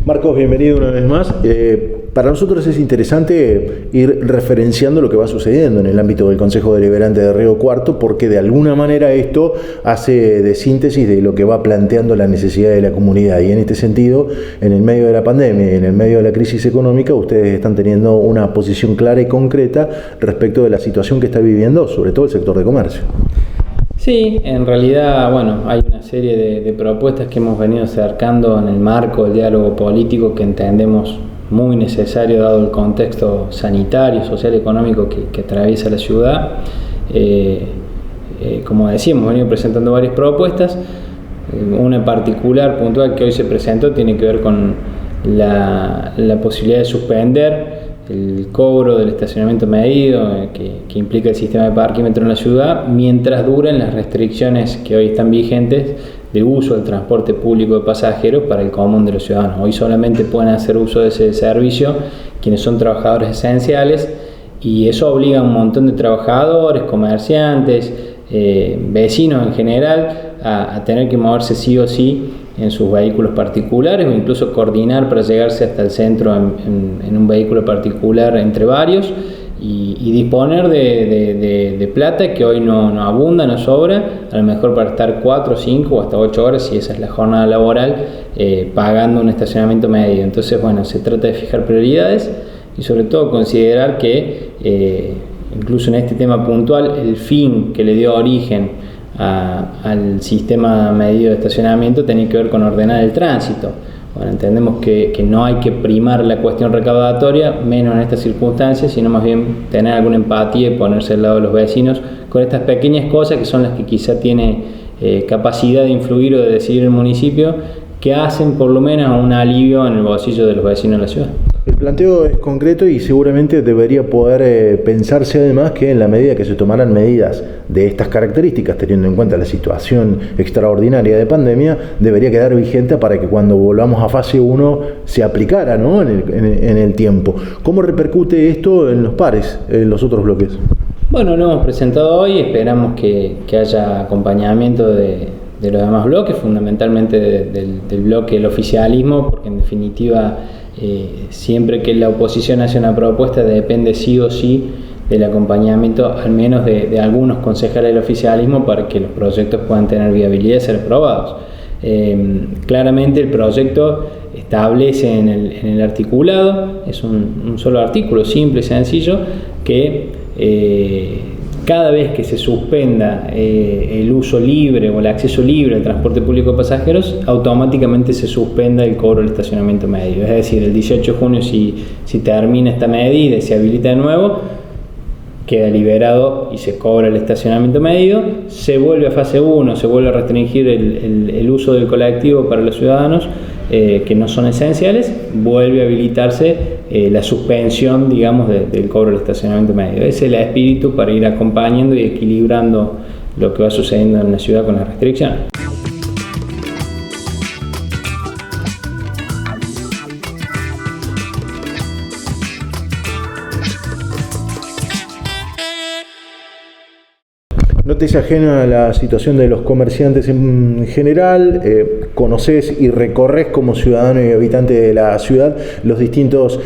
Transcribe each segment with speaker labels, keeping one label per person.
Speaker 1: Marcos, bienvenido una vez más. Para nosotros es interesante ir referenciando lo que va sucediendo en el ámbito del Consejo Deliberante de Río Cuarto, porque de alguna manera esto hace de síntesis de lo que va planteando la necesidad de la comunidad. Y en este sentido, en el medio de la pandemia y en el medio de la crisis económica, ustedes están teniendo una posición clara y concreta respecto de la situación que está viviendo, sobre todo el sector de comercio.
Speaker 2: Sí, en realidad, bueno, hay una serie de propuestas que hemos venido acercando en el marco del diálogo político que entendemos muy necesario dado el contexto sanitario, social y económico que atraviesa la ciudad. Como decía, hemos venido presentando varias propuestas. Una particular, puntual, que hoy se presentó tiene que ver con la posibilidad de suspender el cobro del estacionamiento medido que implica el sistema de parquímetro en la ciudad mientras duren las restricciones que hoy están vigentes de uso del transporte público de pasajeros para el común de los ciudadanos. Hoy solamente pueden hacer uso de ese servicio quienes son trabajadores esenciales, y eso obliga a un montón de trabajadores, comerciantes, vecinos en general a tener que moverse sí o sí en sus vehículos particulares o incluso coordinar para llegarse hasta el centro en un vehículo particular entre varios y disponer de plata que hoy no abunda, no sobra, a lo mejor para estar 4, 5 o hasta 8 horas, si esa es la jornada laboral, pagando un estacionamiento medio. Entonces, bueno, se trata de fijar prioridades y sobre todo considerar que incluso en este tema puntual el fin que le dio origen al sistema medido de estacionamiento tenía que ver con ordenar el tránsito. Bueno, entendemos que no hay que primar la cuestión recaudatoria, menos en estas circunstancias, sino más bien tener alguna empatía y ponerse al lado de los vecinos con estas pequeñas cosas que son las que quizá tiene capacidad de influir o de decidir el municipio, que hacen por lo menos un alivio en el bolsillo de los vecinos de la ciudad.
Speaker 1: El planteo es concreto y seguramente debería poder pensarse además que en la medida que se tomaran medidas de estas características, teniendo en cuenta la situación extraordinaria de pandemia, debería quedar vigente para que cuando volvamos a fase 1 se aplicara, ¿no?, en el tiempo. ¿Cómo repercute esto en los pares, en los otros bloques?
Speaker 2: Bueno, lo hemos presentado hoy, esperamos que haya acompañamiento de los demás bloques, fundamentalmente del bloque del oficialismo, porque en definitiva siempre que la oposición hace una propuesta depende sí o sí del acompañamiento al menos de algunos concejales del oficialismo para que los proyectos puedan tener viabilidad y ser aprobados. Claramente el proyecto establece en el articulado, es un solo artículo simple y sencillo, que cada vez que se suspenda el uso libre o el acceso libre al transporte público de pasajeros, automáticamente se suspenda el cobro del estacionamiento medio. Es decir, el 18 de junio, si termina esta medida y se habilita de nuevo, queda liberado y se cobra el estacionamiento medio, se vuelve a fase 1, se vuelve a restringir el uso del colectivo para los ciudadanos que no son esenciales, vuelve a habilitarse la suspensión, digamos, del cobro del estacionamiento medio. Ese es el espíritu para ir acompañando y equilibrando lo que va sucediendo en la ciudad con las restricciones.
Speaker 1: No te es ajena la situación de los comerciantes en general, conoces y recorres como ciudadano y habitante de la ciudad los distintos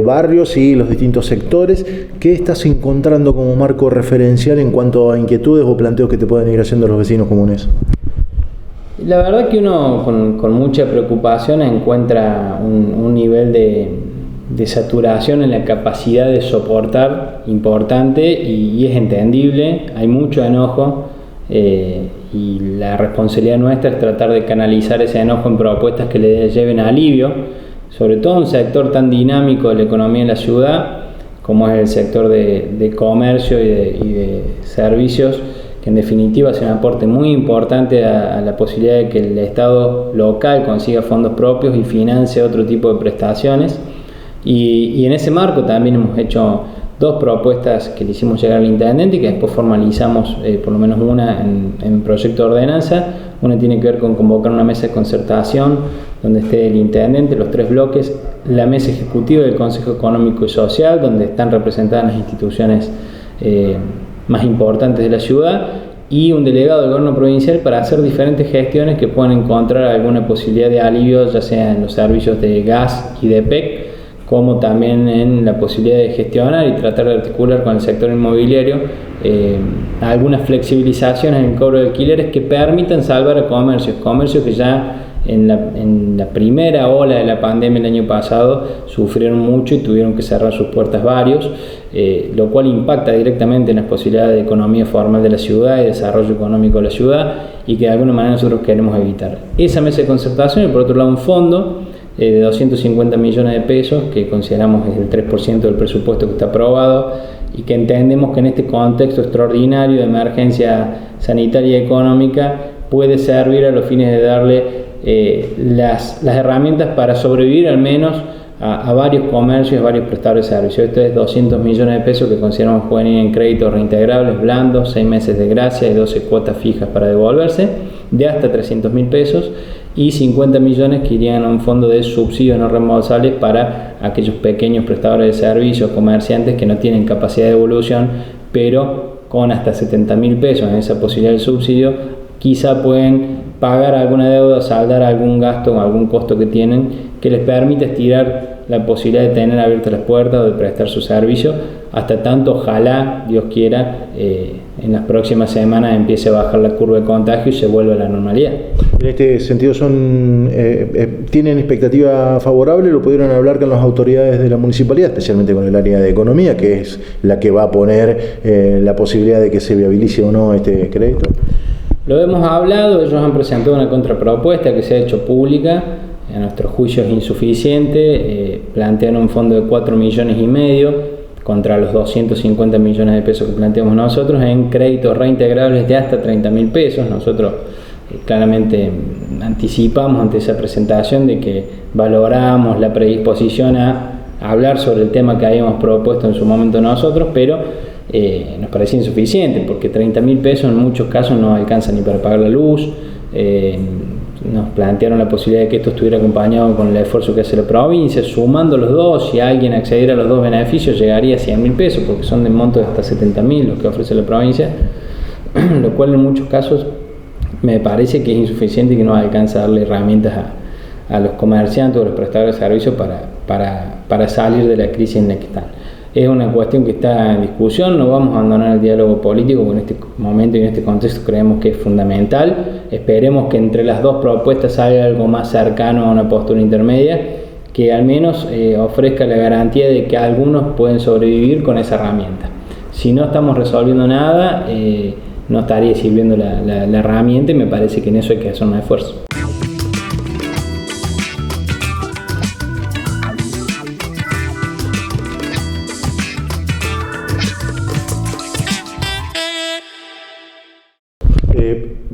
Speaker 1: barrios y los distintos sectores. ¿Qué estás encontrando como marco referencial en cuanto a inquietudes o planteos que te pueden ir haciendo los vecinos comunes?
Speaker 2: La verdad que uno con mucha preocupación encuentra un nivel de saturación en la capacidad de soportar importante y es entendible, hay mucho enojo y la responsabilidad nuestra es tratar de canalizar ese enojo en propuestas que le lleven alivio, sobre todo en un sector tan dinámico de la economía en la ciudad como es el sector de comercio y de servicios, que en definitiva hace un aporte muy importante a la posibilidad de que el Estado local consiga fondos propios y financie otro tipo de prestaciones. Y en ese marco también hemos hecho dos propuestas que le hicimos llegar al intendente y que después formalizamos, por lo menos una en proyecto de ordenanza. Una tiene que ver con convocar una mesa de concertación donde esté el intendente, los 3 bloques, la mesa ejecutiva del Consejo Económico y Social, donde están representadas las instituciones más importantes de la ciudad, y un delegado del gobierno provincial para hacer diferentes gestiones que puedan encontrar alguna posibilidad de alivio, ya sea en los servicios de gas y de PEC, como también en la posibilidad de gestionar y tratar de articular con el sector inmobiliario algunas flexibilizaciones en el cobro de alquileres que permitan salvar a comercios que ya en la primera ola de la pandemia el año pasado sufrieron mucho y tuvieron que cerrar sus puertas varios, lo cual impacta directamente en las posibilidades de economía formal de la ciudad y desarrollo económico de la ciudad, y que de alguna manera nosotros queremos evitar. Esa mesa de concertación, y por otro lado un fondo de 250 millones de pesos, que consideramos es el 3% del presupuesto que está aprobado, y que entendemos que en este contexto extraordinario de emergencia sanitaria y económica puede servir a los fines de darle las herramientas para sobrevivir al menos a varios comercios, varios prestadores de servicios. Esto es 200 millones de pesos que consideramos pueden ir en créditos reintegrables blandos, 6 meses de gracia y 12 cuotas fijas para devolverse, de hasta 300.000 pesos, y 50 millones que irían a un fondo de subsidios no reembolsables para aquellos pequeños prestadores de servicios, comerciantes que no tienen capacidad de devolución, pero con hasta 70.000 pesos en esa posibilidad del subsidio, quizá pueden pagar alguna deuda, saldar algún gasto o algún costo que tienen, que les permite estirar la posibilidad de tener abiertas las puertas o de prestar su servicio, hasta tanto, ojalá, Dios quiera, en las próximas semanas empiece a bajar la curva de contagio y se vuelva a la normalidad.
Speaker 1: En este sentido, ¿tienen expectativa favorable? ¿Lo pudieron hablar con las autoridades de la municipalidad, especialmente con el área de economía, que es la que va a poner la posibilidad de que se viabilice o no este crédito?
Speaker 2: Lo hemos hablado, ellos han presentado una contrapropuesta que se ha hecho pública, a nuestro juicio es insuficiente, plantean un fondo de 4,5 millones contra los 250 millones de pesos que planteamos nosotros en créditos reintegrables de hasta 30.000 pesos. Nosotros claramente anticipamos ante esa presentación de que valoramos la predisposición a hablar sobre el tema que habíamos propuesto en su momento nosotros, pero nos parecía insuficiente porque 30.000 pesos en muchos casos no alcanza ni para pagar la luz. Nos plantearon la posibilidad de que esto estuviera acompañado con el esfuerzo que hace la provincia, sumando los dos, si alguien accediera a los dos beneficios llegaría a 100.000 pesos, porque son de monto de hasta 70.000 los que ofrece la provincia, lo cual en muchos casos me parece que es insuficiente y que no alcanza a darle herramientas a los comerciantes o a los prestadores de servicios para salir de la crisis en la que están. Es una cuestión que está en discusión, no vamos a abandonar el diálogo político, porque en este momento y en este contexto creemos que es fundamental. Esperemos que entre las dos propuestas salga algo más cercano a una postura intermedia, que al menos ofrezca la garantía de que algunos pueden sobrevivir con esa herramienta. Si no estamos resolviendo nada, no estaría sirviendo la herramienta, y me parece que en eso hay que hacer un esfuerzo.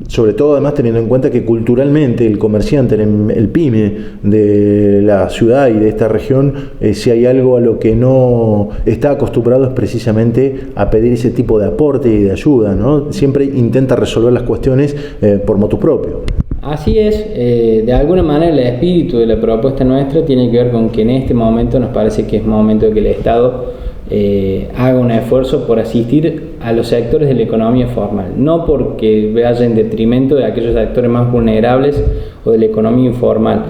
Speaker 1: Sobre todo, además, teniendo en cuenta que culturalmente el comerciante, el pyme de la ciudad y de esta región, si hay algo a lo que no está acostumbrado es precisamente a pedir ese tipo de aporte y de ayuda, ¿no? Siempre intenta resolver las cuestiones por motu propio.
Speaker 2: Así es, de alguna manera el espíritu de la propuesta nuestra tiene que ver con que en este momento nos parece que es momento de que el Estado haga un esfuerzo por asistir a los sectores de la economía formal, no porque vaya en detrimento de aquellos sectores más vulnerables o de la economía informal.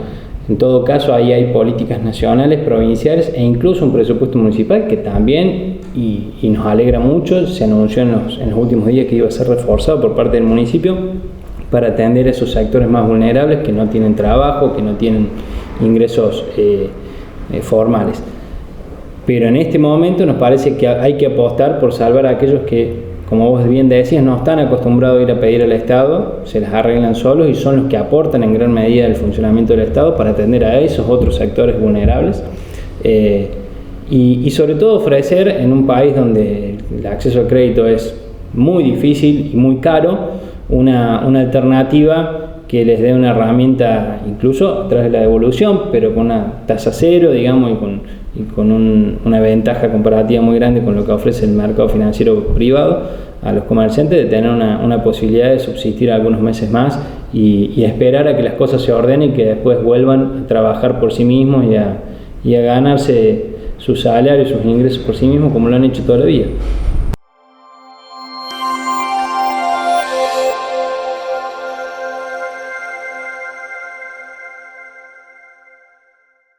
Speaker 2: En todo caso, ahí hay políticas nacionales, provinciales e incluso un presupuesto municipal que también, y nos alegra mucho, se anunció en los últimos días que iba a ser reforzado por parte del municipio para atender a esos sectores más vulnerables que no tienen trabajo, que no tienen ingresos formales. Pero en este momento nos parece que hay que apostar por salvar a aquellos que, como vos bien decías, no están acostumbrados a ir a pedir al Estado, se las arreglan solos y son los que aportan en gran medida el funcionamiento del Estado para atender a esos otros sectores vulnerables. Y sobre todo ofrecer en un país donde el acceso al crédito es muy difícil y muy caro, una alternativa que les dé una herramienta, incluso a través de la devolución, pero con una tasa cero, digamos, y con una ventaja comparativa muy grande con lo que ofrece el mercado financiero privado a los comerciantes, de tener una posibilidad de subsistir algunos meses más y esperar a que las cosas se ordenen y que después vuelvan a trabajar por sí mismos y a ganarse su salario y sus ingresos por sí mismos como lo han hecho toda la vida.